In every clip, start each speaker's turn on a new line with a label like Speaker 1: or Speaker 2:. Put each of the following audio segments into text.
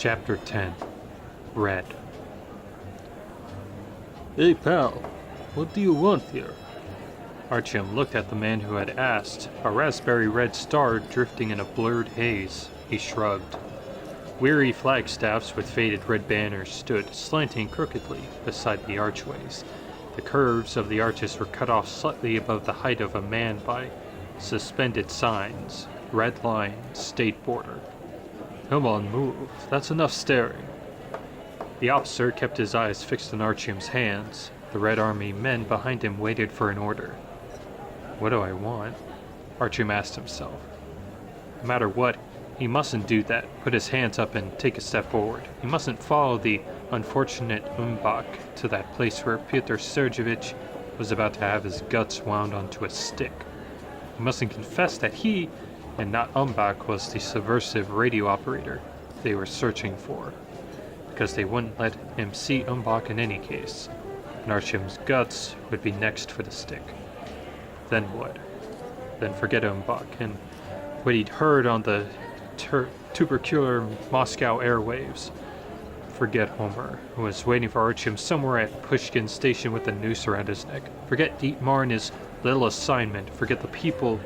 Speaker 1: Chapter 10. Red.
Speaker 2: Hey pal, what do you want here?
Speaker 1: Artyom looked at the man who had asked, a raspberry red star drifting in a blurred haze. He shrugged. Weary flagstaffs with faded red banners stood slanting crookedly beside the archways. The curves of the arches were cut off slightly above the height of a man by suspended signs. Red line, state border.
Speaker 2: Come on, move. That's enough staring.
Speaker 1: The officer kept his eyes fixed on Artyom's hands. The Red Army men behind him waited for an order. What do I want? Artyom asked himself. No matter what, he mustn't do that. Put his hands up and take a step forward. He mustn't follow the unfortunate Umbach to that place where Pyotr Sergeyevich was about to have his guts wound onto a stick. He mustn't confess that he, and not Umbach, was the subversive radio operator they were searching for, because they wouldn't let him see Umbach in any case, and Artyom's guts would be next for the stick. Then what? Then forget Umbach and what he'd heard on the tubercular Moscow airwaves. Forget Homer, who was waiting for Artyom somewhere at Pushkin Station with a noose around his neck. Forget Dietmar and his little assignment. Forget the people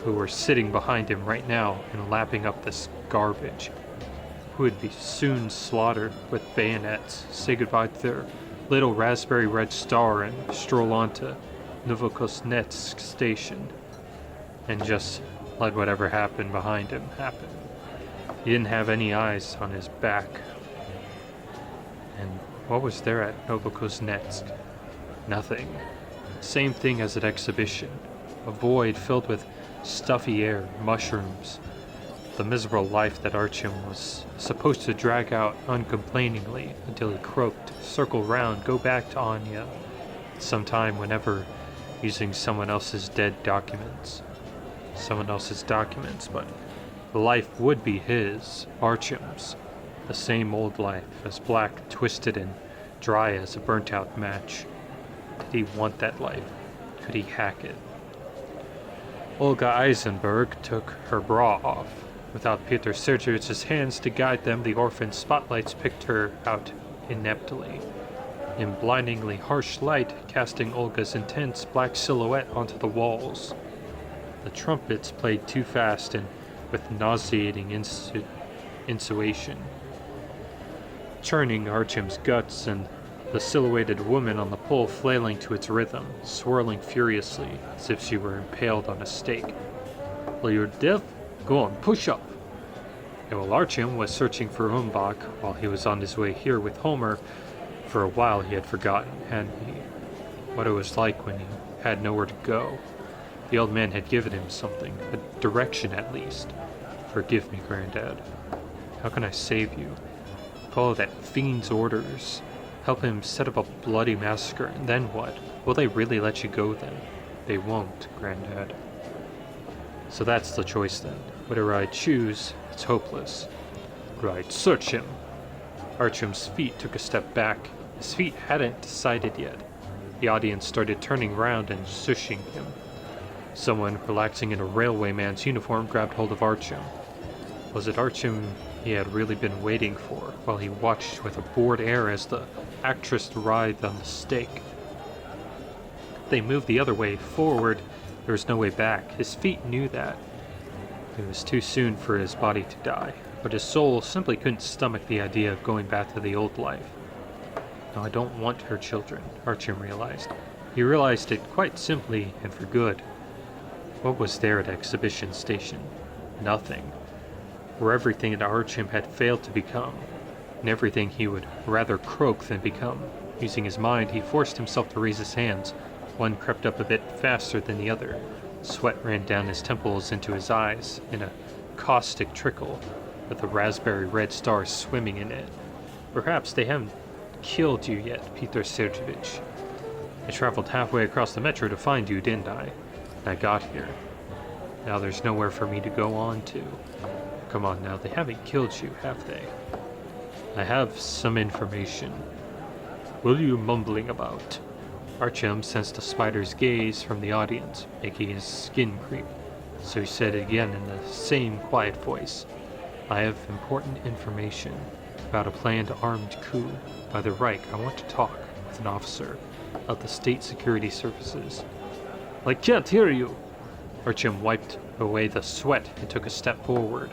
Speaker 1: who were sitting behind him right now and lapping up this garbage, who would be soon slaughtered with bayonets. Say goodbye to their little raspberry red star and stroll on to Novokuznetsk station and just let whatever happened behind him happen. He didn't have any eyes on his back. And what was there at Novokuznetsk? Nothing. Same thing as at exhibition. A void filled with stuffy air, mushrooms. The miserable life that Artyom was supposed to drag out uncomplainingly until he croaked, circle round, go back to Anya, sometime whenever, using someone else's dead documents. Someone else's documents, but the life would be his, Artyom's. The same old life, as black, twisted, and dry as a burnt-out match. Did he want that life? Could he hack it? Olga Eisenberg took her bra off. Without Pyotr Sergeyevich's hands to guide them, the orphan spotlights picked her out ineptly, in blindingly harsh light, casting Olga's intense black silhouette onto the walls. The trumpets played too fast and with nauseating insuation, churning Artyom's guts, and the silhouetted woman on the pole flailing to its rhythm, swirling furiously as if she were impaled on a stake.
Speaker 2: Well, you're deaf? Go on, push up.
Speaker 1: And while Artyom was searching for Umbach, while he was on his way here with Homer, for a while he had forgotten, hadn't he, what it was like when he had nowhere to go. The old man had given him something, a direction at least. Forgive me, Granddad. How can I save you? Follow that fiend's orders. Help him set up a bloody massacre, and then what? Will they really let you go then? They won't, Granddad. So that's the choice then. Whatever I choose, it's hopeless.
Speaker 2: Right, search him.
Speaker 1: Artyom's feet took a step back. His feet hadn't decided yet. The audience started turning round and shushing him. Someone, relaxing in a railwayman's uniform, grabbed hold of Artyom. Was it Artyom he had really been waiting for, while he watched with a bored air as the actress writhed on the stake? They moved the other way, forward. There was no way back. His feet knew that. It was too soon for his body to die, but his soul simply couldn't stomach the idea of going back to the old life. No, I don't want her children, Artyom realized. He realized it quite simply and for good. What was there at Exhibition Station? Nothing. Or everything that Artyom had failed to become, and everything he would rather croak than become. Using his mind, he forced himself to raise his hands. One crept up a bit faster than the other. Sweat ran down his temples into his eyes in a caustic trickle, with a raspberry red star swimming in it. Perhaps they haven't killed you yet, Pyotr Sergeyevich. I traveled halfway across the metro to find you, didn't I? And I got here. Now there's nowhere for me to go on to. Come on now, they haven't killed you, have they? I have some information.
Speaker 2: What are you mumbling about?
Speaker 1: Artyom sensed a spider's gaze from the audience, making his skin creep, so he said it again in the same quiet voice. I have important information. about a planned armed coup by the Reich. I want to talk with an officer of the State Security Services.
Speaker 2: I can't hear you.
Speaker 1: Artyom wiped away the sweat and took a step forward.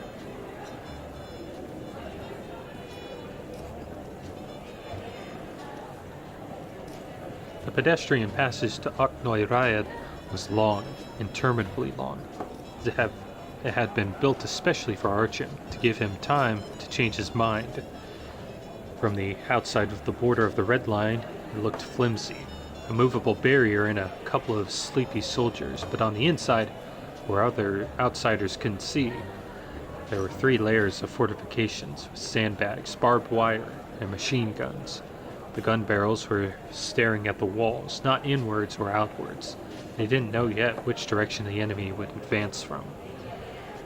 Speaker 1: The pedestrian passage to Oknoy Rayad was long, interminably long. It had been built especially for Artyom, to give him time to change his mind. From the outside of the border of the Red Line, it looked flimsy, a movable barrier and a couple of sleepy soldiers, but on the inside, where other outsiders couldn't see, there were 3 layers of fortifications with sandbags, barbed wire, and machine guns. The gun barrels were staring at the walls, not inwards or outwards. They didn't know yet which direction the enemy would advance from.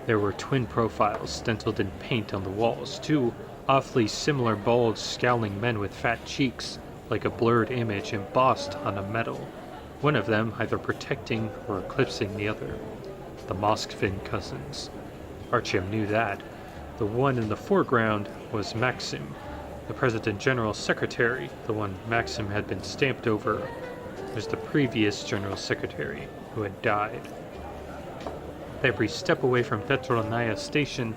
Speaker 1: There were twin profiles stenciled in paint on the walls, 2 awfully similar bald, scowling men with fat cheeks, like a blurred image embossed on a metal, one of them either protecting or eclipsing the other. The Moskvin cousins. Artyom knew that. The one in the foreground was Maxim, the President General's secretary. The one Maxim had been stamped over was the previous General Secretary, who had died. Every step away from Petronaya Station,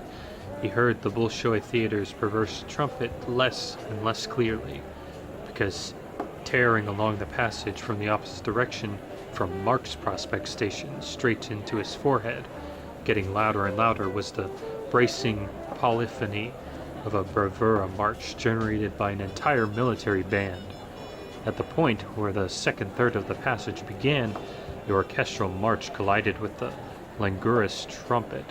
Speaker 1: he heard the Bolshoi Theater's perverse trumpet less and less clearly, because tearing along the passage from the opposite direction from Marx Prospect Station straight into his forehead, getting louder and louder, was the bracing polyphony of a bravura march generated by an entire military band. At the point where the second third of the passage began, the orchestral march collided with the languorous trumpet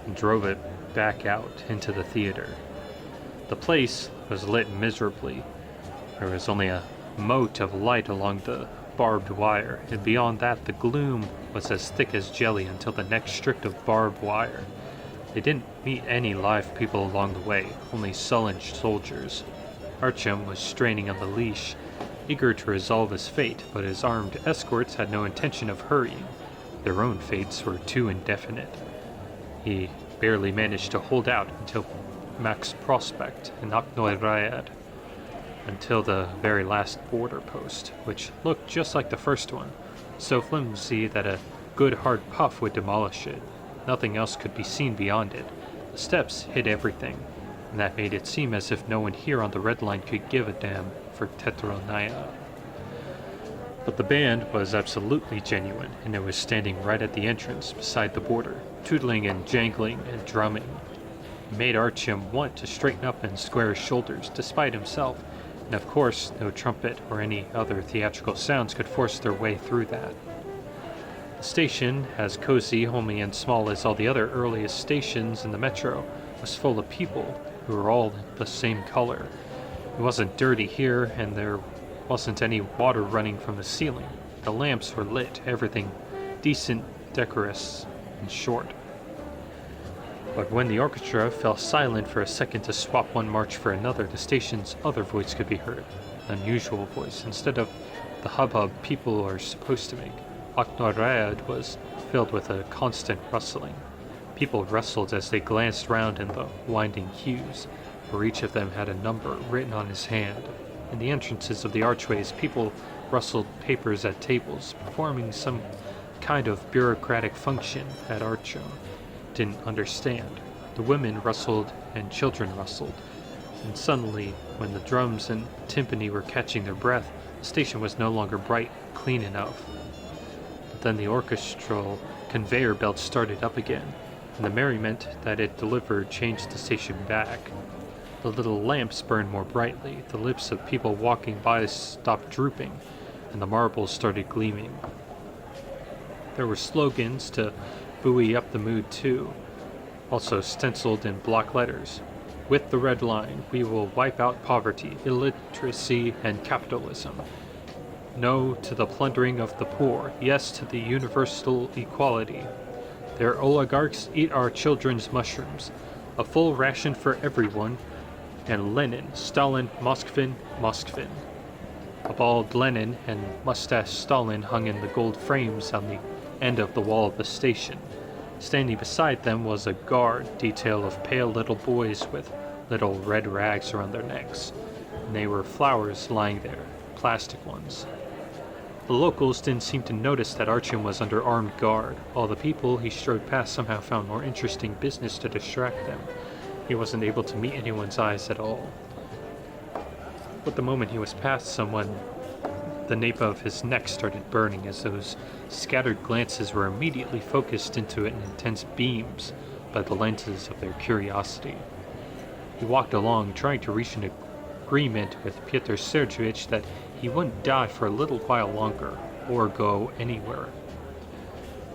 Speaker 1: and drove it back out into the theater. The place was lit miserably. There was only a mote of light along the barbed wire, and beyond that the gloom was as thick as jelly until the next strip of barbed wire. They didn't meet any live people along the way, only sullen soldiers. Artyom was straining on the leash, eager to resolve his fate, but his armed escorts had no intention of hurrying. Their own fates were too indefinite. He barely managed to hold out until Max Prospect and Oknoy Rayad, until the very last border post, which looked just like the first one, so flimsy that a good hard puff would demolish it. Nothing else could be seen beyond it. The steps hid everything, and that made it seem as if no one here on the Red Line could give a damn for Tetronaya. But the band was absolutely genuine, and it was standing right at the entrance beside the border, tootling and jangling and drumming. It made Artyom want to straighten up and square his shoulders, despite himself, and of course no trumpet or any other theatrical sounds could force their way through that. The station, as cozy, homey, and small as all the other earliest stations in the metro, was full of people who were all the same color. It wasn't dirty here, and there wasn't any water running from the ceiling. The lamps were lit, everything decent, decorous, and short. But when the orchestra fell silent for a second to swap one march for another, the station's other voice could be heard, an unusual voice, instead of the hubbub people are supposed to make. Oknoy Rayad was filled with a constant rustling. People rustled as they glanced round in the winding queues, where each of them had a number written on his hand. In the entrances of the archways, people rustled papers at tables, performing some kind of bureaucratic function that Artyom didn't understand. The women rustled and children rustled, and suddenly, when the drums and timpani were catching their breath, the station was no longer bright, clean enough. But then the orchestral conveyor belt started up again, and the merriment that it delivered changed the station back. The little lamps burned more brightly, the lips of people walking by stopped drooping, and the marbles started gleaming. There were slogans to buoy up the mood too, also stenciled in block letters. With the Red Line, we will wipe out poverty, illiteracy, and capitalism. No to the plundering of the poor, yes to the universal equality. Their oligarchs eat our children's mushrooms. A full ration for everyone, and Lenin, Stalin, Moskvin, Moskvin. A bald Lenin and mustached Stalin hung in the gold frames on the end of the wall of the station. Standing beside them was a guard detail of pale little boys with little red rags around their necks, and they were flowers lying there, plastic ones. The locals didn't seem to notice that Artyom was under armed guard, while the people he strode past somehow found more interesting business to distract them. He wasn't able to meet anyone's eyes at all. But the moment he was past someone, the nape of his neck started burning as those scattered glances were immediately focused into it in intense beams by the lenses of their curiosity. He walked along, trying to reach an agreement with Pyotr Sergeyevich that he wouldn't die for a little while longer, or go anywhere.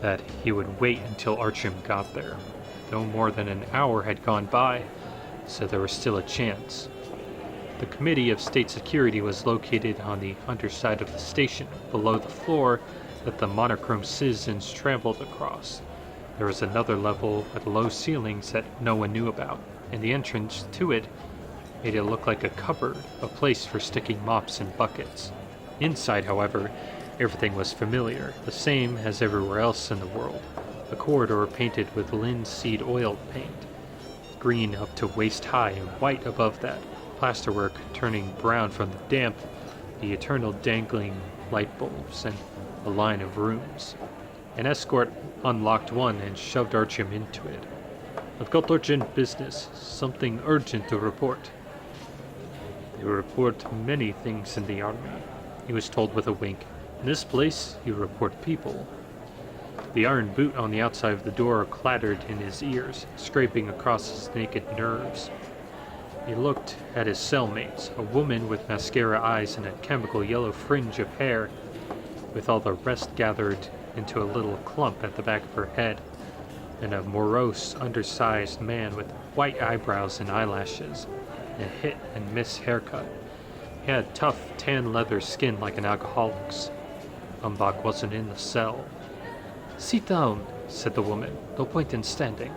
Speaker 1: That he would wait until Artyom got there. No more than an hour had gone by, so there was still a chance. The Committee of State Security was located on the underside of the station, below the floor that the monochrome citizens traveled across. There was another level with low ceilings that no one knew about, and the entrance to it made it look like a cupboard, a place for sticking mops and buckets. Inside, however, everything was familiar, the same as everywhere else in the world. A corridor painted with linseed oil paint, green up to waist high and white above that, plasterwork turning brown from the damp, the eternal dangling light bulbs, and a line of rooms. An escort unlocked one and shoved Artyom into it.
Speaker 2: I've got urgent business, something urgent to report.
Speaker 1: They report many things in the army, he was told with a wink.
Speaker 2: In this place, you report people.
Speaker 1: The iron boot on the outside of the door clattered in his ears, scraping across his naked nerves. He looked at his cellmates, a woman with mascara eyes and a chemical yellow fringe of hair, with all the rest gathered into a little clump at the back of her head, and a morose, undersized man with white eyebrows and eyelashes, and a hit-and-miss haircut. He had tough, tan leather skin like an alcoholic's. Umbach wasn't in the cell.
Speaker 2: "Sit down," said the woman. "No point in standing."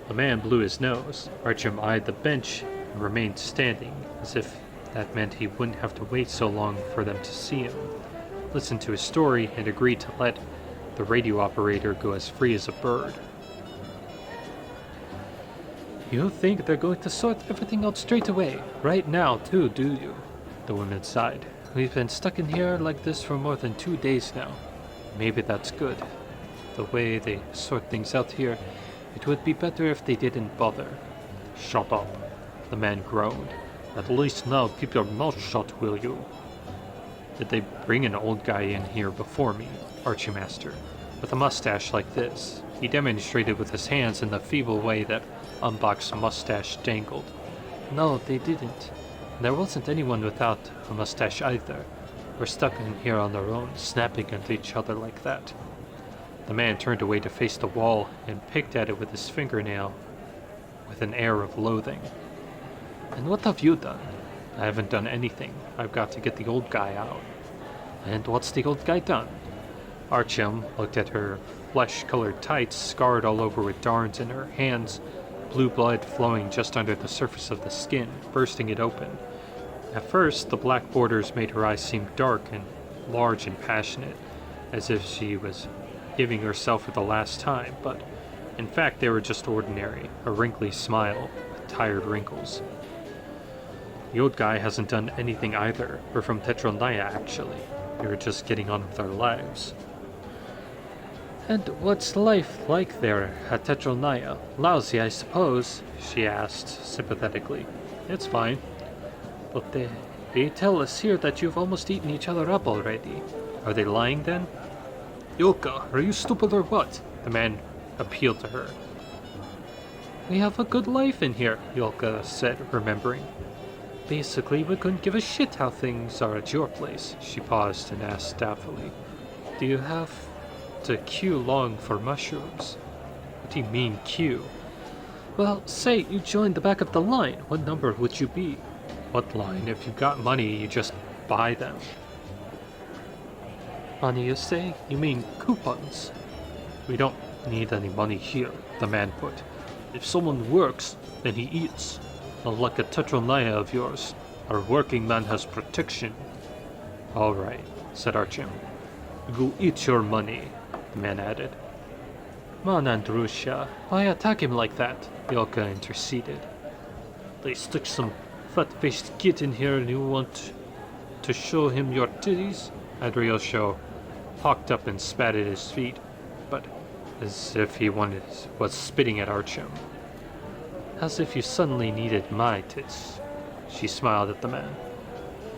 Speaker 1: The man blew his nose. Artyom eyed the bench and remained standing, as if that meant he wouldn't have to wait so long for them to see him, listened to his story, and agreed to let the radio operator go as free as a bird.
Speaker 2: "You think they're going to sort everything out straight away, right now too, do you?" The woman sighed. "We've been stuck in here like this for more than 2 days now. Maybe that's good. The way they sort things out here, it would be better if they didn't bother."
Speaker 1: "Shut up," the man groaned.
Speaker 2: "At least now keep your mouth shut, will you?"
Speaker 1: "Did they bring an old guy in here before me?" Artyom asked her. "With a mustache like this?" He demonstrated with his hands in the feeble way that Umbach's mustache dangled.
Speaker 2: "No, they didn't. There wasn't anyone without a mustache either. We're stuck in here on our own, snapping at each other like that."
Speaker 1: The man turned away to face the wall and picked at it with his fingernail with an air of loathing.
Speaker 2: "And what have you done?"
Speaker 1: "I haven't done anything. I've got to get the old guy out."
Speaker 2: "And what's the old guy done?"
Speaker 1: Artyom looked at her flesh-colored tights, scarred all over with darns, and her hands, blue blood flowing just under the surface of the skin, bursting it open. At first, the black borders made her eyes seem dark and large and passionate, as if she was giving herself for the last time, but in fact they were just ordinary, a wrinkly smile with tired wrinkles. "The old guy hasn't done anything either. We're from Tetronaya, actually. We were just getting on with our lives."
Speaker 2: "And what's life like there at Tetronaya? Lousy, I suppose?"
Speaker 1: she asked sympathetically. "It's fine."
Speaker 2: "But they tell us here that you've almost eaten each other up already."
Speaker 1: "Are they lying then?"
Speaker 2: "Yulka, are you stupid or what?"
Speaker 1: The man appealed to her.
Speaker 2: "We have a good life in here," Yulka said, remembering. "Basically, we couldn't give a shit how things are at your place."
Speaker 1: She paused and asked doubtfully,
Speaker 2: "Do you have to queue long for mushrooms?"
Speaker 1: "What do you mean, queue?"
Speaker 2: "Well, say you joined the back of the line. What number would you be?"
Speaker 1: "What line? If you've got money, you just buy them."
Speaker 2: "Money, you say? You mean coupons?"
Speaker 1: "We don't need any money here," the man put.
Speaker 2: "If someone works, then he eats. Unlike a Tetronaya of yours, our working man has protection."
Speaker 1: "All right," said Artyom.
Speaker 2: "Go eat your money," the man added. "Come on, Andrusha. Why attack him like that?" Yulka interceded. They stuck some fat-faced kid in here and you want to show him your titties?
Speaker 1: Andriosha hawked up and spat at his feet, but as if he was spitting at Artyom.
Speaker 2: As if you suddenly needed my tits.
Speaker 1: She smiled at the man.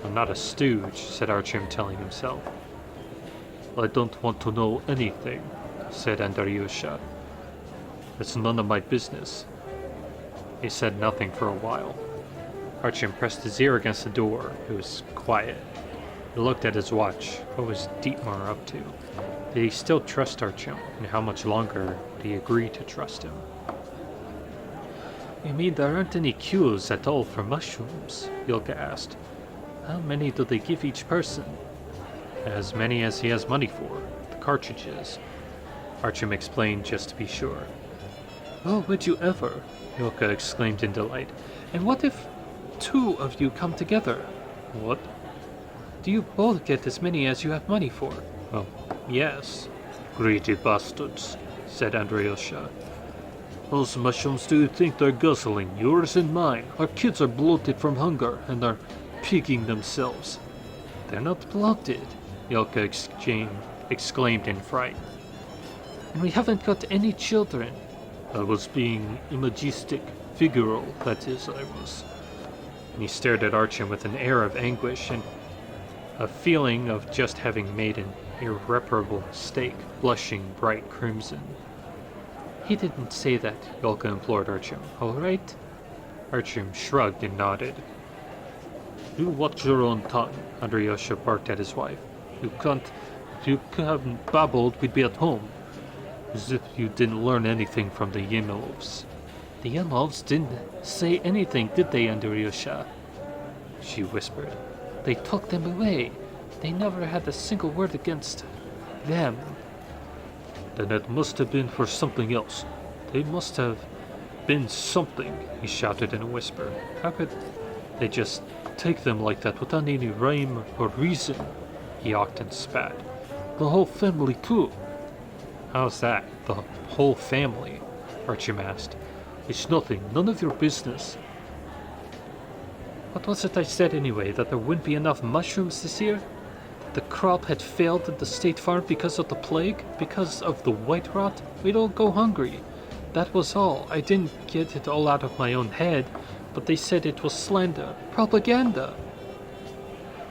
Speaker 1: I'm not a stooge, said Artyom, telling himself.
Speaker 2: I don't want to know anything, said Andriosha. It's none of my business.
Speaker 1: He said nothing for a while. Artyom pressed his ear against the door. It was quiet. He looked at his watch. What was Dietmar up to? Did he still trust Artyom? And how much longer would he agree to trust him?
Speaker 2: You mean there aren't any queues at all for mushrooms? Yulka asked. How many do they give each person?
Speaker 1: As many as he has money for. The cartridges. Artyom explained just to be sure.
Speaker 2: Oh, would you ever?
Speaker 1: Yulka exclaimed in delight.
Speaker 2: And what if 2 of you come together?
Speaker 1: What?
Speaker 2: Do you both get as many as you have money for?
Speaker 1: Oh, yes.
Speaker 2: Greedy bastards, said Andriosha. Those mushrooms, do you think they're guzzling? Yours and mine. Our kids are bloated from hunger and are pigging themselves.
Speaker 1: They're not bloated, Yulka exclaimed in fright.
Speaker 2: And we haven't got any children. I was being imagistic, figural, that is, I was.
Speaker 1: And he stared at Artyom with an air of anguish and a feeling of just having made an irreparable mistake, blushing bright crimson.
Speaker 2: He didn't say that,
Speaker 1: Yulka implored Artyom.
Speaker 2: All right?
Speaker 1: Artyom shrugged and nodded.
Speaker 2: You watch your own tongue,
Speaker 1: Andriosha barked at his wife.
Speaker 2: If you hadn't babbled, we'd be at home. As if you didn't learn anything from the Yemelovs. The Yemelovs didn't say anything, did they, Andriosha?
Speaker 1: She whispered.
Speaker 2: They took them away. They never had a single word against them. Then it must have been for something else. They must have been something, he shouted in a whisper. How could they just take them like that without any rhyme or reason?
Speaker 1: He hawked and spat.
Speaker 2: The whole family, too.
Speaker 1: How's that? The whole family? Artyom asked.
Speaker 2: It's nothing. None of your business. What was it I said anyway? That there wouldn't be enough mushrooms this year? The crop had failed at the state farm because of the plague? Because of the white rot? We'd all go hungry. That was all. I didn't get it all out of my own head, but they said it was slander. Propaganda.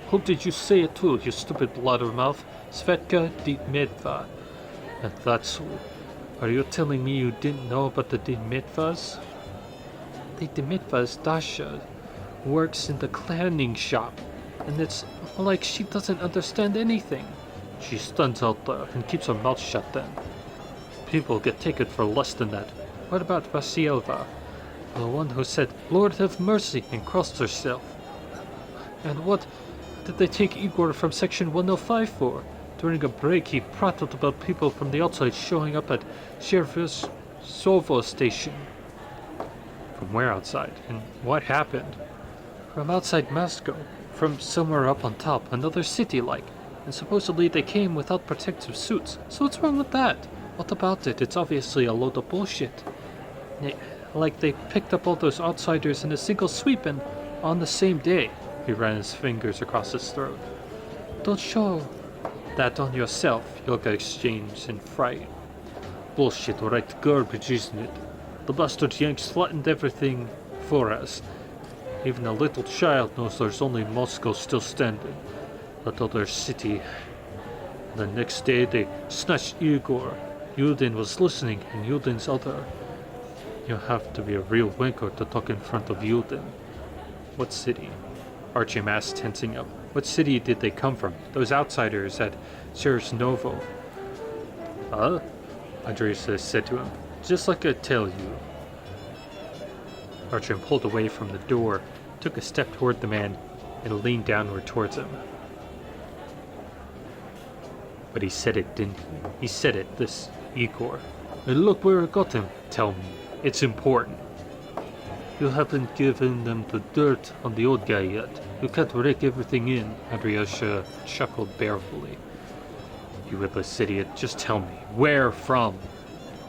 Speaker 2: Who did you say it to, you stupid blabbermouth? Svetka Dmitry. And that's who. Are you telling me you didn't know about the Dmitrys? The Dmitrys, Dasha, works in the cleaning shop, and it's like she doesn't understand anything. She stands out there and keeps her mouth shut then. People get taken for less than that. What about Vasilyeva? The one who said, Lord have mercy, and crossed herself. And what did they take Igor from section 105 for? During a break, he prattled about people from the outside showing up at Chervosovo station.
Speaker 1: From where outside? And what happened?
Speaker 2: From outside Moscow. From somewhere up on top, another city like. And supposedly they came without protective suits. So what's wrong with that? What about it? It's obviously a load of bullshit. Like they picked up all those outsiders in a single sweep and on the same day. He ran his fingers across his throat. Don't show that on yourself, Yulka exchanged in fright. Bullshit, right garbage, isn't it? The bastard Yanks flattened everything for us. Even a little child knows there's only Moscow still standing. That other city. The next day they snatched Igor. Yudin was listening, and Yudin's other. You have to be a real wanker to talk in front of Yudin.
Speaker 1: What city? Artyom asked, tensing up. What city did they come from? Those outsiders at Chernovo.
Speaker 2: Huh? Andriosha said to him. Just like I tell you.
Speaker 1: Artyom pulled away from the door, took a step toward the man, and leaned downward towards him. But he said it, didn't he? He said it, this Igor.
Speaker 2: And look where it got him.
Speaker 1: Tell me. It's important.
Speaker 2: You haven't given them the dirt on the old guy yet. You can't rake everything in.
Speaker 1: Andriosha chuckled balefully. You witless idiot, just tell me. Where from?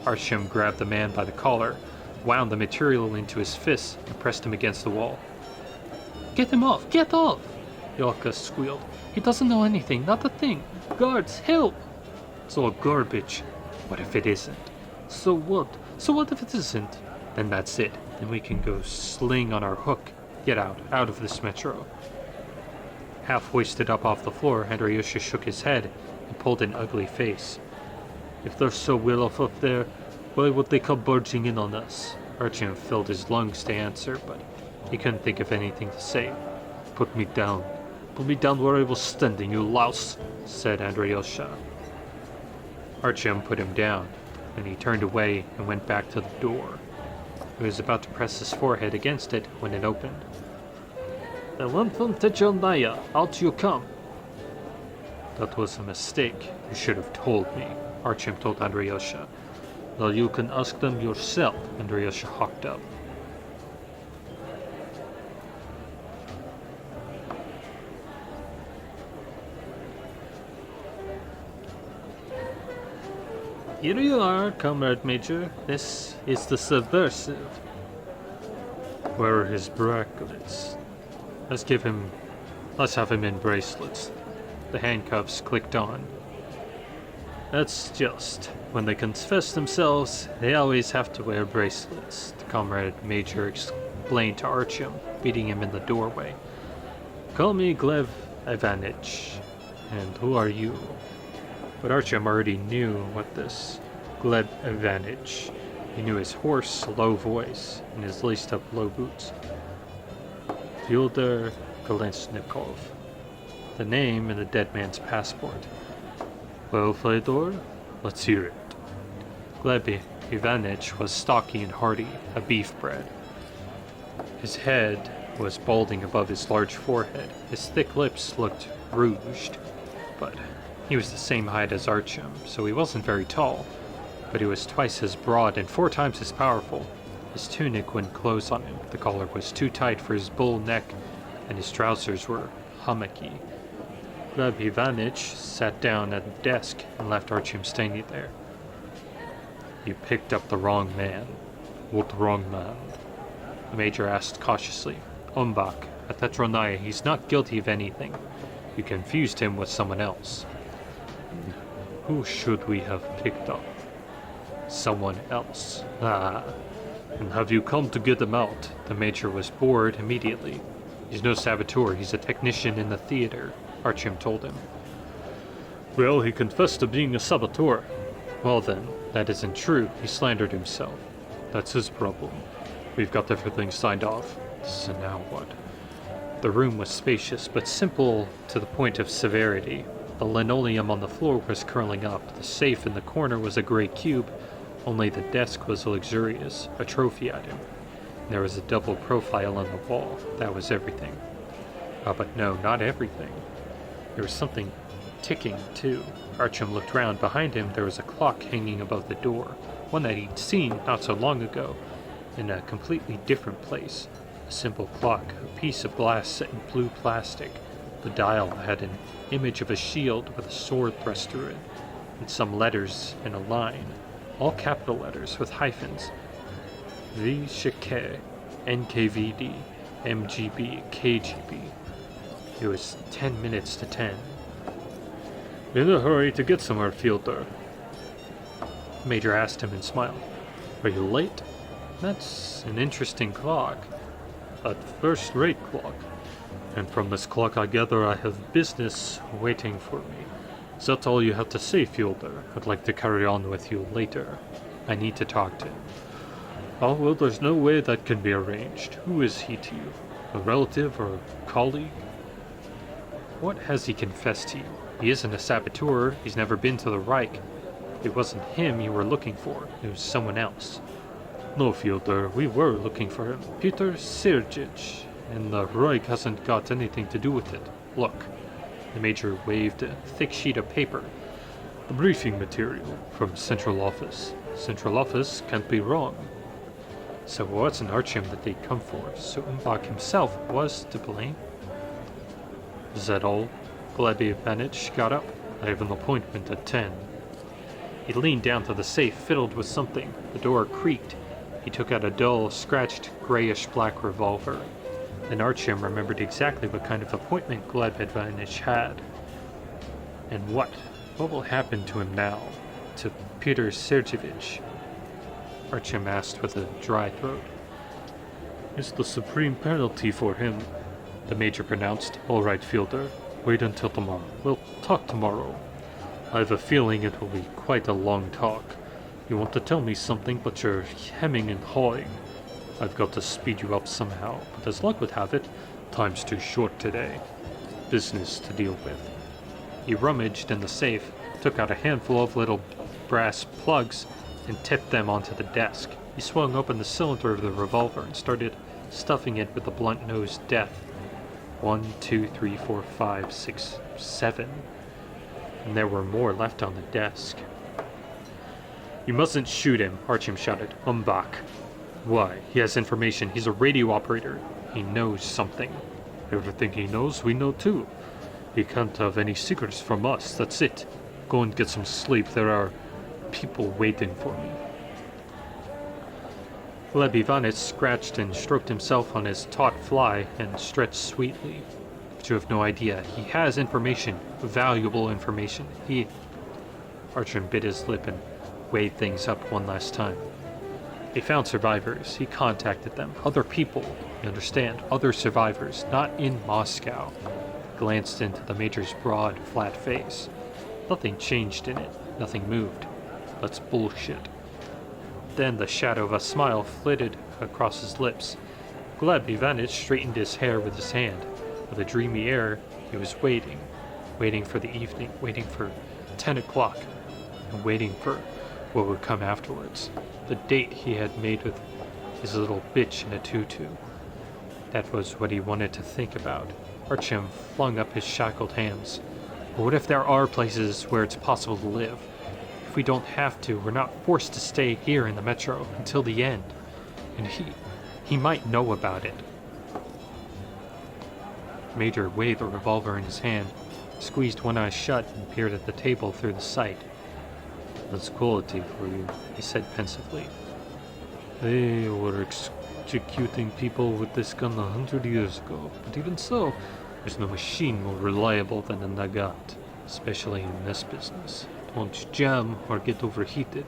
Speaker 1: Artyom grabbed the man by the collar. wound the material into his fist and pressed him against the wall.
Speaker 2: Get him off! Get off! Yalka squealed. He doesn't know anything, not a thing. Guards, help!
Speaker 1: It's all garbage. What if it isn't?
Speaker 2: So what? So what if it isn't?
Speaker 1: Then that's it. Then we can go sling on our hook. Get out of this metro. Half hoisted up off the floor, Andryusha shook his head and pulled an ugly face.
Speaker 2: If they're so well off up there, why would they come barging in on us?
Speaker 1: Artyom filled his lungs to answer, but he couldn't think of anything to say.
Speaker 2: Put me down. Put me down where I was standing, you louse, said Andryusha.
Speaker 1: Artyom put him down, and he turned away and went back to the door. He was about to press his forehead against it when it opened.
Speaker 2: Out you come.
Speaker 1: That was a mistake. You should have told me, Artyom told Andryusha.
Speaker 2: Well, you can ask them yourself,
Speaker 1: Andryusha hawked up.
Speaker 2: Here you are, Comrade Major. This is the subversive.
Speaker 1: Where are his bracelets? Let's have him in bracelets. The handcuffs clicked on.
Speaker 2: That's just. When they confess themselves, they always have to wear bracelets,
Speaker 1: the Comrade Major explained to Artyom, beating him in the doorway.
Speaker 2: Call me Gleb Ivanich.
Speaker 1: And who are you? But Artyom already knew what this Gleb Ivanich. He knew his hoarse, low voice and his laced-up low boots.
Speaker 2: Fyodor Kolesnikov,
Speaker 1: the name in the dead man's passport.
Speaker 2: Well, Fyodor, let's hear it.
Speaker 1: Gleb Ivanich was stocky and hearty, a beef bred. His head was balding above his large forehead. His thick lips looked rouged, but he was the same height as Artyom, so he wasn't very tall, but he was twice as broad and 4 times as powerful. His tunic wouldn't close on him. The collar was too tight for his bull neck, and his trousers were hummocky. Gleb Ivanich sat down at the desk and left Artyom standing there. You picked up the wrong man.
Speaker 2: What wrong man?
Speaker 1: The major asked cautiously. Umbach, at Tetronaya, he's not guilty of anything. You confused him with someone else.
Speaker 2: Who should we have picked up?
Speaker 1: Someone else.
Speaker 2: Ah. And have you come to get him out?
Speaker 1: The major was bored immediately. He's no saboteur, he's a technician in the theater, Artyom told him.
Speaker 2: Well, he confessed to being a saboteur.
Speaker 1: Well then, that isn't true. He slandered himself.
Speaker 2: That's his problem. We've got everything signed off.
Speaker 1: So now what? The room was spacious, but simple to the point of severity. The linoleum on the floor was curling up. The safe in the corner was a gray cube. Only the desk was luxurious, a trophy item. There was a double profile on the wall. That was everything. Oh, but no, not everything. There was something ticking, too. Artyom looked round. Behind him, there was a clock hanging above the door, one that he'd seen not so long ago, in a completely different place. A simple clock, a piece of glass set in blue plastic. The dial had an image of a shield with a sword thrust through it, and some letters in a line, all capital letters with hyphens. VSHK, NKVD, MGB, KGB. It was 10 minutes to 10.
Speaker 2: In a hurry to get somewhere, Fyodor?
Speaker 1: The major asked him and smiled.
Speaker 2: Are you late?
Speaker 1: That's an interesting clock.
Speaker 2: A first-rate clock. And from this clock I gather I have business waiting for me. Is that all you have to say, Fyodor?
Speaker 1: I'd like to carry on with you later. I need to talk to him.
Speaker 2: Oh, well, there's no way that can be arranged. Who is he to you? A relative or a colleague?
Speaker 1: What has he confessed to you? He isn't a saboteur. He's never been to the Reich. It wasn't him you were looking for. It was someone else.
Speaker 2: No, Fyodor, we were looking for him. Peter Sergich. And the Reich hasn't got anything to do with it.
Speaker 1: Look. The major waved a thick sheet of paper.
Speaker 2: The briefing material from Central Office. Central Office can't be wrong.
Speaker 1: So it wasn't Artyom that they'd come for. So Umbach himself was to blame.
Speaker 2: Is that all?
Speaker 1: Gleb Ivanich got up.
Speaker 2: I have an appointment at 10.
Speaker 1: He leaned down to the safe, fiddled with something. The door creaked. He He took out a dull, scratched, grayish-black revolver. Then Artyom remembered exactly what kind of appointment Gleb Ivanitch had. And what will happen to him now? To Peter Sergeyevich? Artyom asked with a dry throat.
Speaker 2: It's the supreme penalty for him,
Speaker 1: the major pronounced.
Speaker 2: All right, Fielder. Wait until tomorrow. We'll talk tomorrow. I have a feeling it will be quite a long talk. You want to tell me something, but you're hemming and hawing. I've got to speed you up somehow, but as luck would have it, time's too short today. Business to deal with.
Speaker 1: He rummaged in the safe, took out a handful of little brass plugs, and tipped them onto the desk. He swung open the cylinder of the revolver and started stuffing it with the blunt-nosed death. 1, 2, 3, 4, 5, 6, 7. And there were more left on the desk. You mustn't shoot him, Artyom shouted. Umbach. Why? He has information. He's a radio operator. He knows something.
Speaker 2: Everything he knows, we know too. He can't have any secrets from us, that's it. Go and get some sleep. There are people waiting for me.
Speaker 1: Gleb Ivanitch scratched and stroked himself on his taut fly and stretched sweetly. But you have no idea. He has information. Valuable information. Artyom bit his lip and weighed things up one last time. He found survivors. He contacted them. Other people. You understand? Other survivors. Not in Moscow. Glanced into the major's broad, flat face. Nothing changed in it. Nothing moved. That's bullshit. Then the shadow of a smile flitted across his lips. Gleb Ivanitch straightened his hair with his hand. With a dreamy air, he was waiting. Waiting for the evening. Waiting for 10 o'clock. And waiting for what would come afterwards. The date he had made with his little bitch in a tutu. That was what he wanted to think about. Artyom flung up his shackled hands. But what if there are places where it's possible to live? If we don't have to, we're not forced to stay here in the metro until the end. And he might know about it. Major waved the revolver in his hand, squeezed one eye shut, and peered at the table through the sight.
Speaker 2: That's quality for you,
Speaker 1: he said pensively.
Speaker 2: They were executing people with this gun 100 years ago, but even so, there's no machine more reliable than a Nagant, especially in this business. It won't jam or get overheated.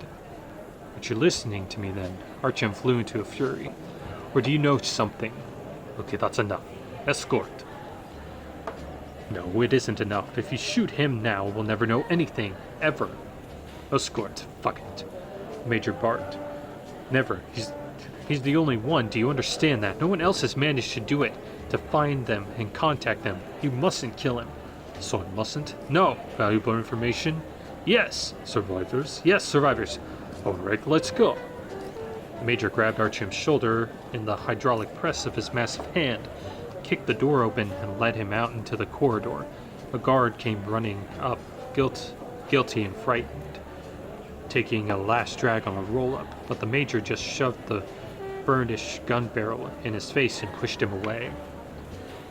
Speaker 1: But you're listening to me then. Artyom flew into a fury. Or do you know something?
Speaker 2: Okay, that's enough. Escort.
Speaker 1: No, it isn't enough. If you shoot him now, we'll never know anything. Ever.
Speaker 2: Escort. Fuck it.
Speaker 1: Major barked. Never. He's the only one. Do you understand that? No one else has managed to do it. To find them and contact them. You mustn't kill him.
Speaker 2: So I mustn't?
Speaker 1: No.
Speaker 2: Valuable information?
Speaker 1: Yes.
Speaker 2: Survivors?
Speaker 1: Yes, survivors.
Speaker 2: Alright, let's go.
Speaker 1: The major grabbed Artyom's shoulder in the hydraulic press of his massive hand, kicked the door open, and led him out into the corridor. A guard came running up, guilty and frightened, taking a last drag on a roll-up, but the major just shoved the burnished gun barrel in his face and pushed him away.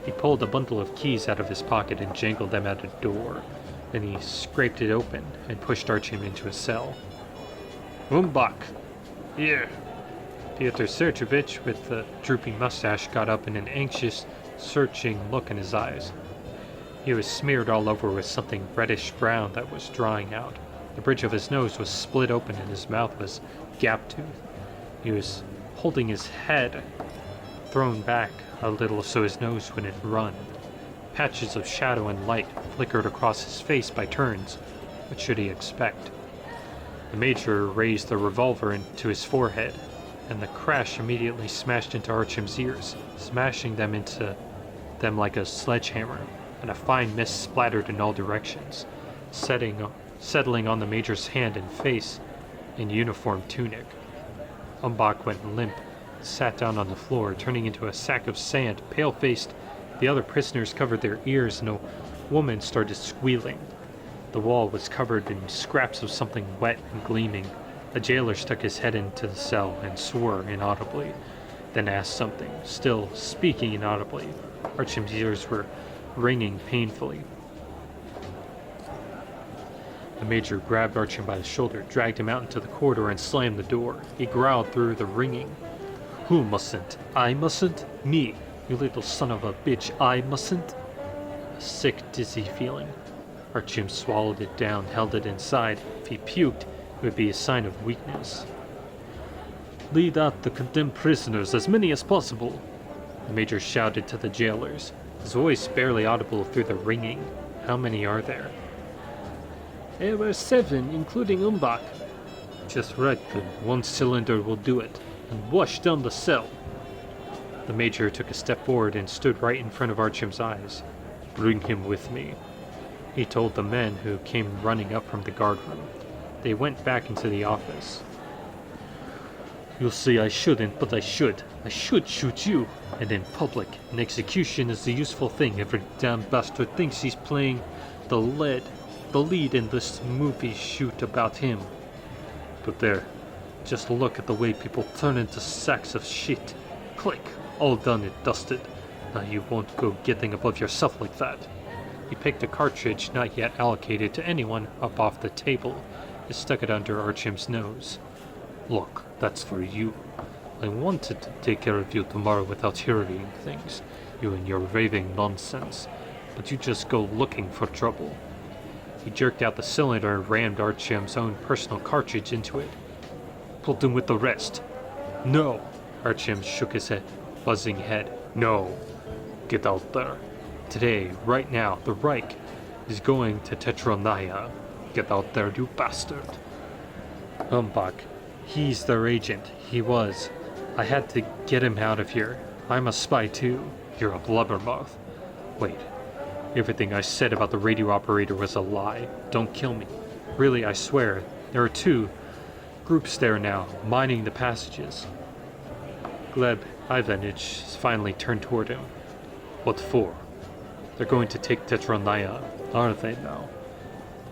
Speaker 1: He pulled a bundle of keys out of his pocket and jangled them at a door. Then he scraped it open and pushed Artyom into a cell. Umbach!
Speaker 2: Here!
Speaker 1: Pyotr Sergeyevich, with the drooping mustache, got up in an anxious, searching look in his eyes. He was smeared all over with something reddish-brown that was drying out. The bridge of his nose was split open and his mouth was gap-toothed. He was holding his head thrown back a little so his nose wouldn't run. Patches of shadow and light flickered across his face by turns. What should he expect? The major raised the revolver into his forehead, and the crash immediately smashed into Artyom's ears, smashing them into them like a sledgehammer, and a fine mist splattered in all directions, settling on the major's hand and face in uniform tunic. Umbach went limp, sat down on the floor, turning into a sack of sand, pale-faced. The other prisoners covered their ears, and a woman started squealing. The wall was covered in scraps of something wet and gleaming. A jailer stuck his head into the cell and swore inaudibly, then asked something, still speaking inaudibly. Artyom's ears were ringing painfully. The major grabbed Archim by the shoulder, dragged him out into the corridor, and slammed the door. He growled through the ringing. Who mustn't? I mustn't? Me, you little son of a bitch, I mustn't? A sick, dizzy feeling. Archim swallowed it down, held it inside. If he puked, it would be a sign of weakness. Lead out the condemned prisoners, as many as possible, the major shouted to the jailers, his voice barely audible through the ringing. How many are there? There were 7, including Umbach. Just right then, 1 cylinder will do it, and wash down the cell. The major took a step forward and stood right in front of Archim's eyes. Bring him with me, he told the men who came running up from the guard room. They went back into the office. You'll say I shouldn't, but I should. I should shoot you, and in public. An execution is the useful thing. Every damn bastard thinks he's playing the lead in this movie shoot about him. But there, just look at the way people turn into sacks of shit. Click, all done and dusted. Now you won't go getting above yourself like that. He picked a cartridge not yet allocated to anyone up off the table and stuck it under Archim's nose. Look, that's for you. I wanted to take care of you tomorrow without hearing things, you and your raving nonsense, but you just go looking for trouble. He jerked out the cylinder and rammed Archim's own personal cartridge into it. Put him with the rest. No! Archim shook his head, buzzing head. No! Get out there. Today, right now, the Reich is going to Tetronaya. Get out there, you bastard. Umbach. He's their agent. He was. I had to get him out of here. I'm a spy too. You're a blubbermouth. Wait. Everything I said about the radio operator was a lie. Don't kill me. Really, I swear. There are 2 groups there now, mining the passages. Gleb Ivanich finally turned toward him. What for? They're going to take Tetronaya, aren't they now?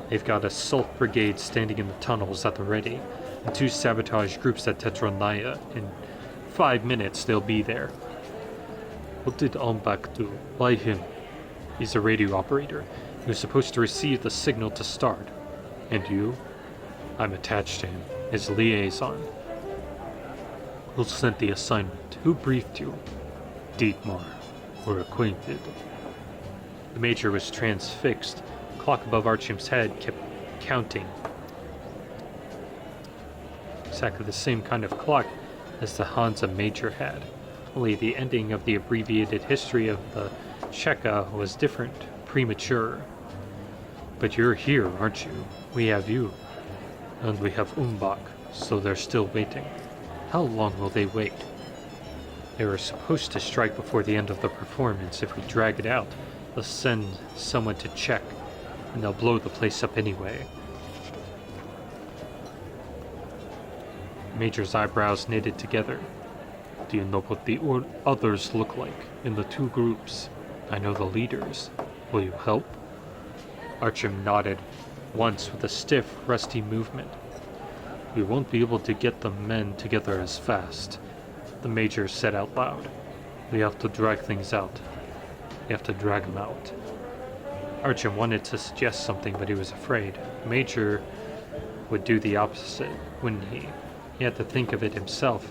Speaker 1: They've got a assault brigade standing in the tunnels at the ready, and 2 sabotage groups at Tetronaya. In 5 minutes they'll be there. What did Umbach do? Why him? He's a radio operator. He was supposed to receive the signal to start. And you? I'm attached to him, his liaison. Who sent the assignment? Who briefed you? Dietmar. We're acquainted. The major was transfixed. The clock above Archim's head kept counting. Exactly the same kind of clock as the Hansa major had. Only the ending of the abbreviated history of the Cheka was different, premature. But you're here, aren't you? We have you. And we have Umbach, so they're still waiting. How long will they wait? They were supposed to strike before the end of the performance. If we drag it out, they'll send someone to check, and they'll blow the place up anyway. Major's eyebrows knitted together. Do you know what the others look like in the 2 groups? I know the leaders. Will you help? Archim nodded, once with a stiff, rusty movement. We won't be able to get the men together as fast, the major said out loud. We have to drag things out. We have to drag them out. Archim wanted to suggest something, but he was afraid. The major would do the opposite, wouldn't he? He had to think of it himself.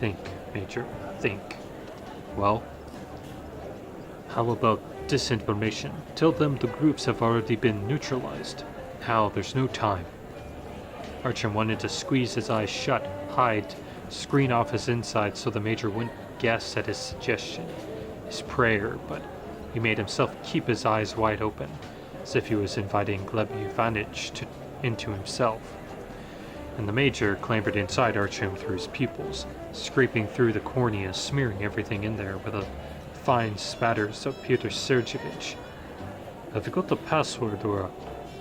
Speaker 1: Think, Major, think. Well, how about disinformation? Tell them the groups have already been neutralized. How? There's no time. Archim wanted to squeeze his eyes shut, hide, screen off his insides so the major wouldn't guess at his suggestion, his prayer, but he made himself keep his eyes wide open, as if he was inviting Gleb Ivanich into himself. And the major clambered inside Archim through his pupils, scraping through the cornea, smearing everything in there with a fine spatters of Pyotr Sergeyevich. Have you got the password or a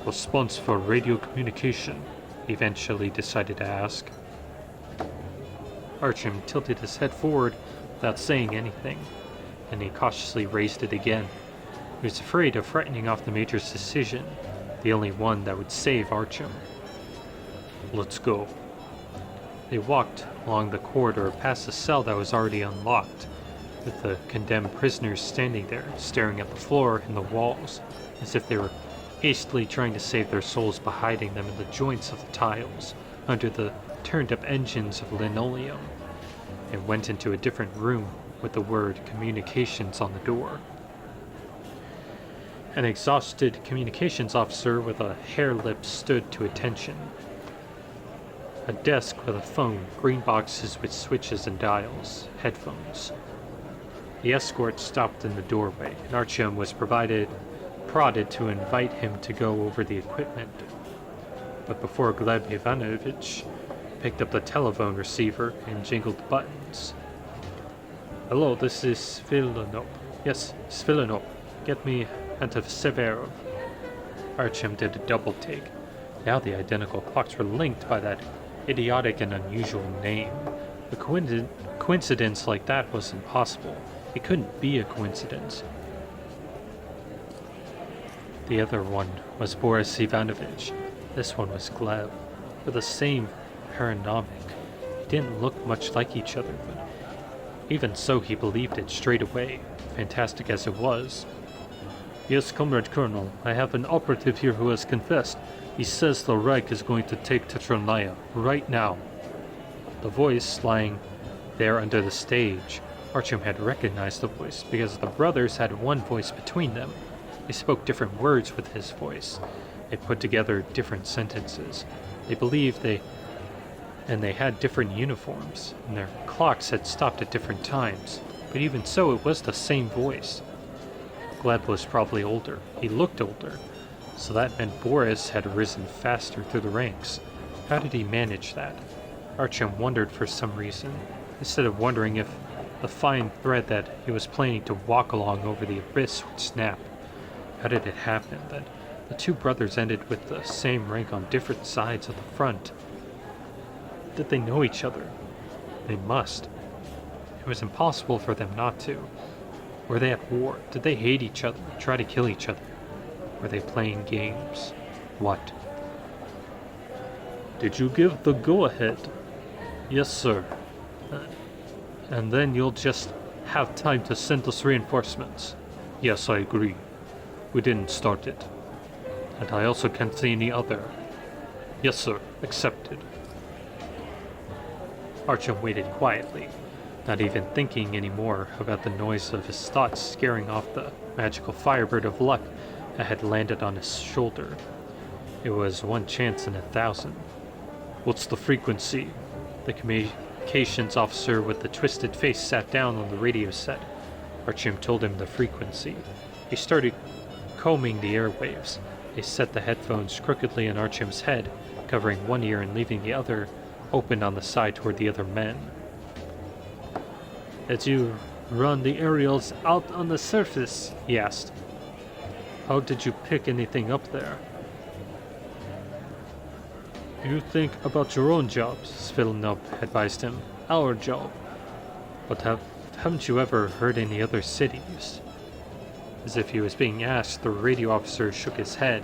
Speaker 1: response for radio communication? He eventually decided to ask. Archim tilted his head forward without saying anything, and he cautiously raised it again. He was afraid of frightening off the major's decision, the only one that would save Archim. Let's go. They walked along the corridor past a cell that was already unlocked, with the condemned prisoners standing there, staring at the floor and the walls, as if they were hastily trying to save their souls by hiding them in the joints of the tiles, under the turned-up engines of linoleum, and went into a different room with the word communications on the door. An exhausted communications officer with a hair lip stood to attention. A desk with a phone, green boxes with switches and dials, headphones. The escort stopped in the doorway, and Artyom was prodded to invite him to go over the equipment. But before Gleb Ivanovich picked up the telephone receiver and jingled the buttons. "Hello, this is Svilanov. Yes, Svilanov. Get me Anton Severov." Artyom did a double take. Now the identical clocks were linked by that idiotic and unusual name. A coincidence like that was impossible. It couldn't be a coincidence. The other one was Boris Ivanovich. This one was Gleb, with the same panoramic. They didn't look much like each other, but even so he believed it straight away, fantastic as it was. "Yes, Comrade Colonel, I have an operative here who has confessed. He says the Reich is going to take Tetronaya right now." The voice lying there under the stage. Artyom had recognized the voice because the brothers had one voice between them. They spoke different words with his voice. They put together different sentences. They believed they had different uniforms, and their clocks had stopped at different times. But even so, it was the same voice. Gleb was probably older. He looked older. So that meant Boris had risen faster through the ranks. How did he manage that? Artyom wondered for some reason, instead of wondering if the fine thread that he was planning to walk along over the abyss would snap. How did it happen that the two brothers ended with the same rank on different sides of the front? Did they know each other? They must. It was impossible for them not to. Were they at war? Did they hate each other, try to kill each other? Were they playing games? What? "Did you give the go-ahead?" "Yes, sir." "And then you'll just have time to send us reinforcements?" "Yes, I agree. We didn't start it. And I also can't see any other." "Yes, sir. Accepted." Artyom waited quietly, not even thinking anymore about the noise of his thoughts scaring off the magical firebird of luck that had landed on his shoulder. It was one chance in 1,000. "What's the frequency?" The communications officer with the twisted face sat down on the radio set. Artyom told him the frequency. He started combing the airwaves. They set the headphones crookedly on Artyom's head, covering one ear and leaving the other open on the side toward the other men. "Did you run the aerials out on the surface?" he asked. "How did you pick anything up there?" "You think about your own job," Svilanov advised him. "Our job. But haven't you ever heard any other cities?" As if he was being asked, the radio officer shook his head.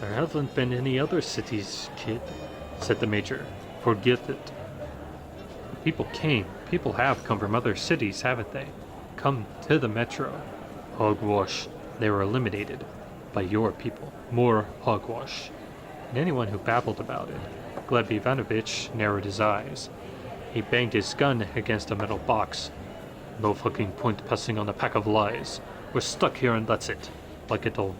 Speaker 1: "There haven't been any other cities, kid," said the major. "Forget it." People have come from other cities, haven't they? Come to the metro. Hogwash. They were eliminated by your people. More hogwash. And anyone who babbled about it. Gleb Ivanovich narrowed his eyes. He banged his gun against a metal box. "No fucking point passing on a pack of lies. We're stuck here and that's it. Like it all.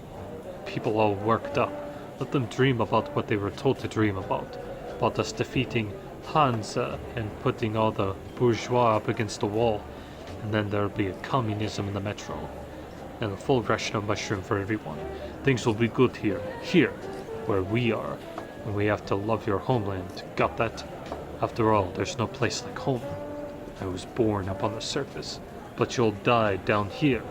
Speaker 1: People all worked up. Let them dream about what they were told to dream about. About us defeating Hansa and putting all the bourgeois up against the wall. And then there'll be a communism in the metro. And a full ration of mushroom for everyone. Things will be good here. Here. Where we are. And we have to love your homeland. Got that? After all, there's no place like home. I was born up on the surface. But you'll die down here."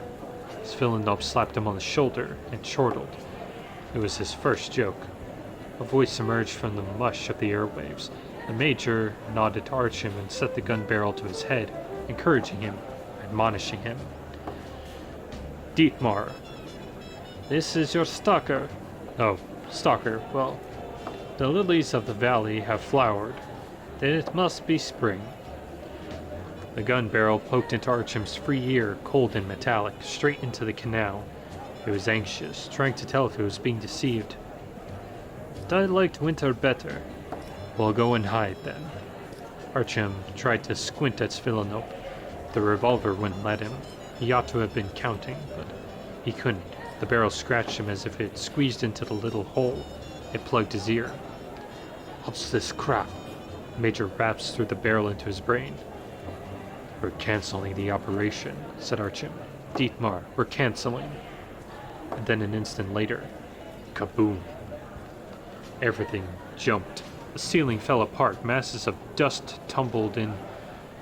Speaker 1: Svilanov slapped him on the shoulder and chortled. It was his first joke. A voice emerged from the mush of the airwaves. The major nodded to Artyom and set the gun barrel to his head, encouraging him, admonishing him. "Dietmar, this is your stalker." "Oh, stalker, well, the lilies of the valley have flowered. Then it must be spring." The gun barrel poked into Artyom's free ear, cold and metallic, straight into the canal. He was anxious, trying to tell if he was being deceived. I liked winter better. We'll go and hide then. Artyom tried to squint at Svilanov. The revolver wouldn't let him. He ought to have been counting, but he couldn't. The barrel scratched him as if it squeezed into the little hole. It plugged his ear. What's this crap? The Major raps through the barrel into his brain. We're canceling the operation, said Artyom. Dietmar, we're canceling. And then an instant later, kaboom. Everything jumped. The ceiling fell apart. Masses of dust tumbled in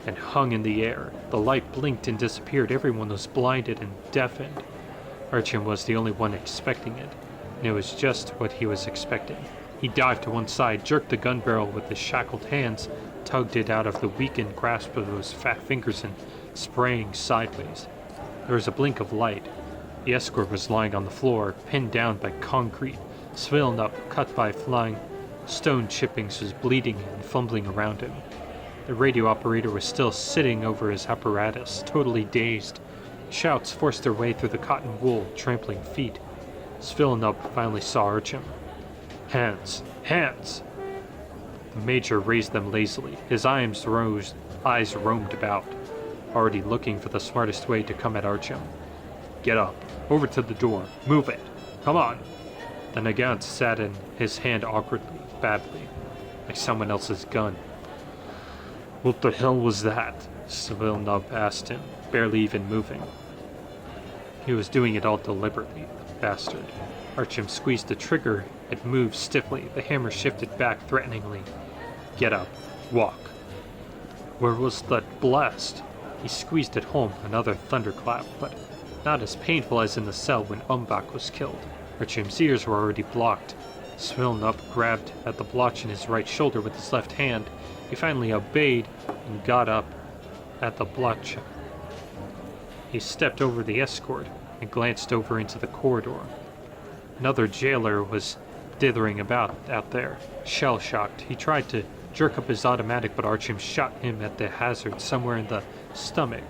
Speaker 1: and hung in the air. The light blinked and disappeared. Everyone was blinded and deafened. Artyom was the only one expecting it, and it was just what he was expecting. He dived to one side, jerked the gun barrel with his shackled hands, tugged it out of the weakened grasp of those fat fingers and sprang sideways. There was a blink of light. The escort was lying on the floor, pinned down by concrete. Svilanov, cut by flying stone chippings, was bleeding and fumbling around him. The radio operator was still sitting over his apparatus, totally dazed. Shouts forced their way through the cotton wool, trampling feet. Svilanov finally saw Artyom. Hands! Hands! The Major raised them lazily. His eyes roamed about, already looking for the smartest way to come at Artyom. Get up. Over to the door. Move it. Come on. The Nagant sat in his hand awkwardly, badly, like someone else's gun. What the hell was that? Svilanov asked him, barely even moving. He was doing it all deliberately, bastard. Artyom squeezed the trigger. It moved stiffly. The hammer shifted back threateningly. Get up. Walk. Where was that blast? He squeezed it home, another thunderclap, but not as painful as in the cell when Umbach was killed. Artyom's ears were already blocked. Svilanov grabbed at the blotch in his right shoulder with his left hand. He finally obeyed and got up at the blotch. He stepped over the escort and glanced over into the corridor. Another jailer was dithering about out there, shell-shocked. He tried to jerk up his automatic, but Artyom shot him at the hazard somewhere in the stomach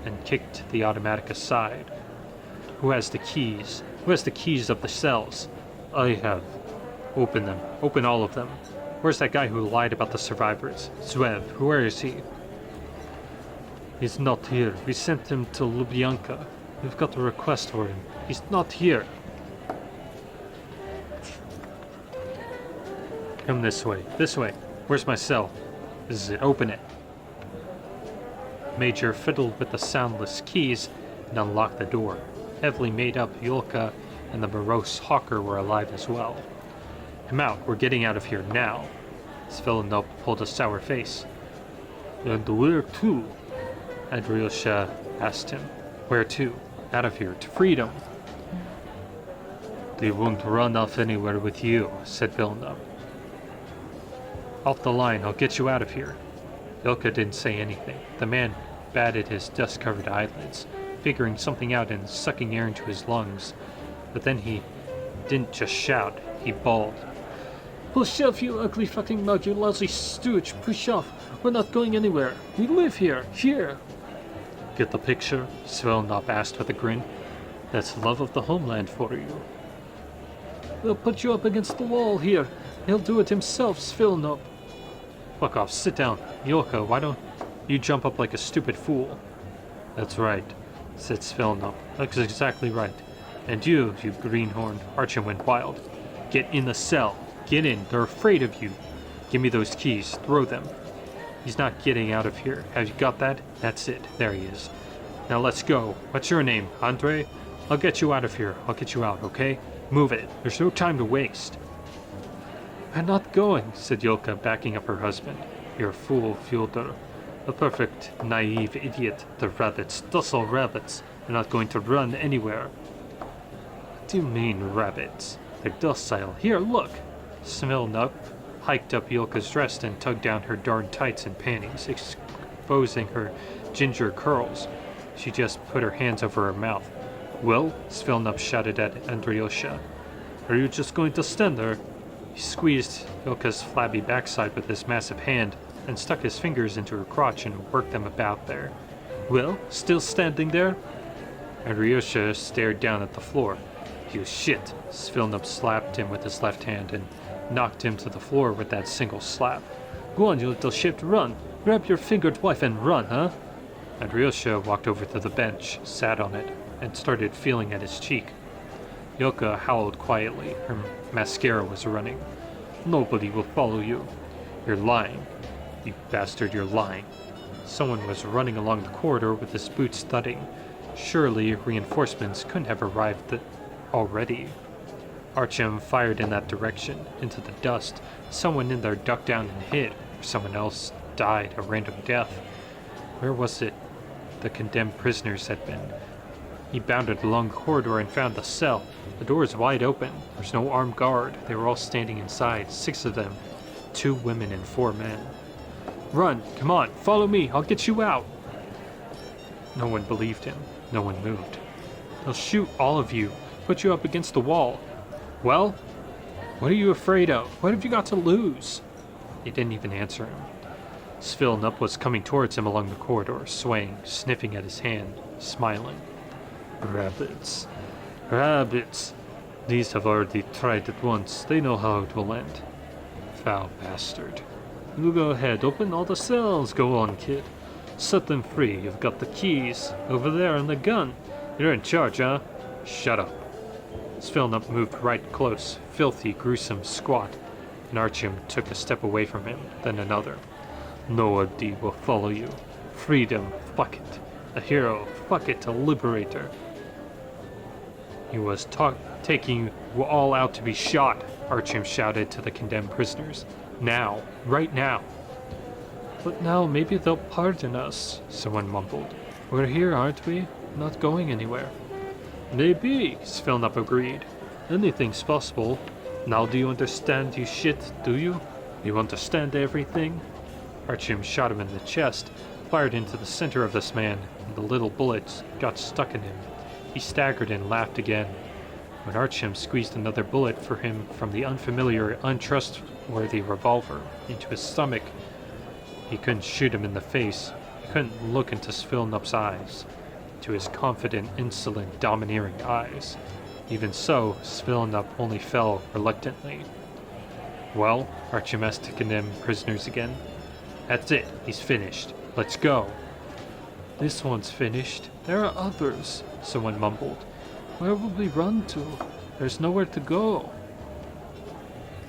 Speaker 1: and kicked the automatic aside. Who has the keys? Who has the keys of the cells? I have. Open them. Open all of them. Where's that guy who lied about the survivors? Zvev. Where is he? He's not here. We sent him to Lubyanka. We've got a request for him. He's not here. Come this way. This way. Where's my cell? This is it. Open it. Major fiddled with the soundless keys and unlocked the door. Heavily made up, Yulka and the morose hawker were alive as well. Come out. We're getting out of here now. Svilanov pulled a sour face. And where to? Andriusha asked him. Where to? Out of here. To freedom. They won't run off anywhere with you, said Vilna. Off the line. I'll get you out of here. Yulka didn't say anything. The man batted his dust-covered eyelids, figuring something out and sucking air into his lungs. But then he didn't just shout. He bawled. Push off, you ugly fucking mug, you lousy stooge. Push off. We're not going anywhere. We live here. Here. Get the picture? Svilanov asked with a grin. That's love of the homeland for you. We'll put you up against the wall here. He'll do it himself, Svilanov. Fuck off. Sit down. Yulka, why don't you jump up like a stupid fool? That's right, said Svilanov. That's exactly right. And you greenhorn. Artyom went wild. Get in the cell. Get in. They're afraid of you. Give me those keys. Throw them. He's not getting out of here. Have you got that? That's it. There he is. Now let's go. What's your name? Andrei? I'll get you out of here. I'll get you out, okay? Move it. There's no time to waste. I'm not going, said Yulka, backing up her husband. You're a fool, Fyodor. A perfect, naive idiot. The rabbits, docile rabbits, are not going to run anywhere. What do you mean, rabbits? They're docile. Here, look. Svilanov hiked up Yulka's dress and tugged down her darn tights and panties, exposing her ginger curls. She just put her hands over her mouth. Well, Svilanov shouted at Andriusha. Are you just going to stand there? He squeezed Yulka's flabby backside with his massive hand and stuck his fingers into her crotch and worked them about there. Well, still standing there? Alyosha stared down at the floor. You shit. Svilnup slapped him with his left hand and knocked him to the floor with that single slap.
Speaker 2: Go on, you little shit, run. Grab your fingered wife and run, huh?
Speaker 1: Alyosha walked over to the bench, sat on it, and started feeling at his cheek. Yelka howled quietly. Her mascara was running.
Speaker 2: Nobody will follow you.
Speaker 1: You're lying. You bastard, you're lying. Someone was running along the corridor with his boots thudding. Surely reinforcements couldn't have arrived already. Artyom fired in that direction, into the dust. Someone in there ducked down and hid, or someone else died a random death. Where was it the condemned prisoners had been? He bounded along the corridor and found the cell. The door is wide open. There's no armed guard. They were all standing inside, 6 of them, 2 women and 4 men.
Speaker 2: Run, come on, follow me, I'll get you out.
Speaker 1: No one believed him. No one moved.
Speaker 2: They'll shoot all of you, put you up against the wall. Well, what are you afraid of? What have you got to lose?
Speaker 1: He didn't even answer him. Svilnup was coming towards him along the corridor, swaying, sniffing at his hand, smiling. Rabbits. Rabbits. These have already tried it once. They know how it will end. Foul bastard. You go ahead, open all the cells. Go on, kid. Set them free. You've got the keys. Over there and the gun. You're in charge, huh? Shut up. Svilnup moved right close, filthy, gruesome, squat, and Artyom took a step away from him, then another. Nobody will follow you. Freedom, fuck it. A hero, fuck it, a liberator. He was taking you all out to be shot, Artyom shouted to the condemned prisoners. Now, right now.
Speaker 2: But now maybe they'll pardon us, someone mumbled. We're here, aren't we? Not going anywhere.
Speaker 1: Maybe, Svilnup agreed. Anything's possible. Now do you understand, you shit, do you? You understand everything? Artyom shot him in the chest, fired into the center of this man, and the little bullets got stuck in him. He staggered and laughed again. When Artyom squeezed another bullet for him from the unfamiliar, untrustworthy revolver into his stomach, he couldn't shoot him in the face. He couldn't look into Svilnup's eyes, into his confident, insolent, domineering eyes. Even so, Svilnup only fell reluctantly. Well, Artyom asked the condemned prisoners again. That's it. He's finished. Let's go.
Speaker 2: This one's finished. There are others, someone mumbled. Where will we run to? There's nowhere to go.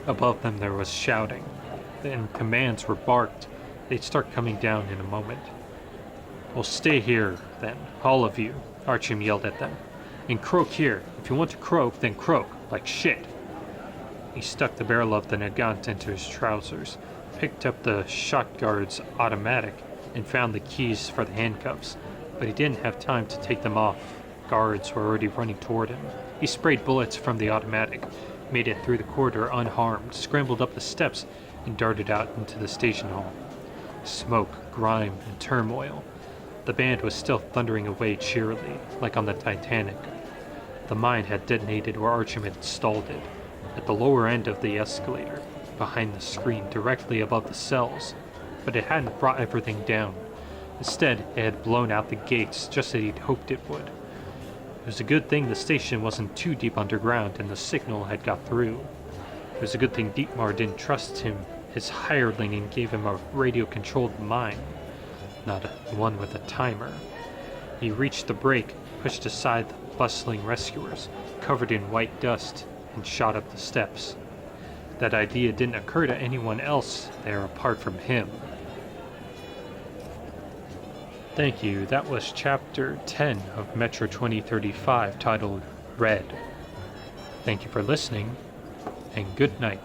Speaker 1: Above them there was shouting. Then commands were barked. They'd start coming down in a moment. Well, stay here, then, all of you, Artyom yelled at them. And croak here. If you want to croak, then croak, like shit. He stuck the barrel of the Nagant into his trousers, picked up the shot guard's automatic, and found the keys for the handcuffs, but he didn't have time to take them off. Guards were already running toward him. He sprayed bullets from the automatic, made it through the corridor unharmed, scrambled up the steps, and darted out into the station hall. Smoke, grime, and turmoil. The band was still thundering away cheerily, like on the Titanic. The mine had detonated where Artyom had stalled it, at the lower end of the escalator, behind the screen directly above the cells, but it hadn't brought everything down. Instead, it had blown out the gates just as he'd hoped it would. It was a good thing the station wasn't too deep underground and the signal had got through. It was a good thing Dietmar didn't trust him, his hireling, and gave him a radio-controlled mine, not one with a timer. He reached the brake, pushed aside the bustling rescuers, covered in white dust, and shot up the steps. That idea didn't occur to anyone else there apart from him. Thank you. That was Chapter 10 of Metro 2035, titled Red. Thank you for listening, and good night.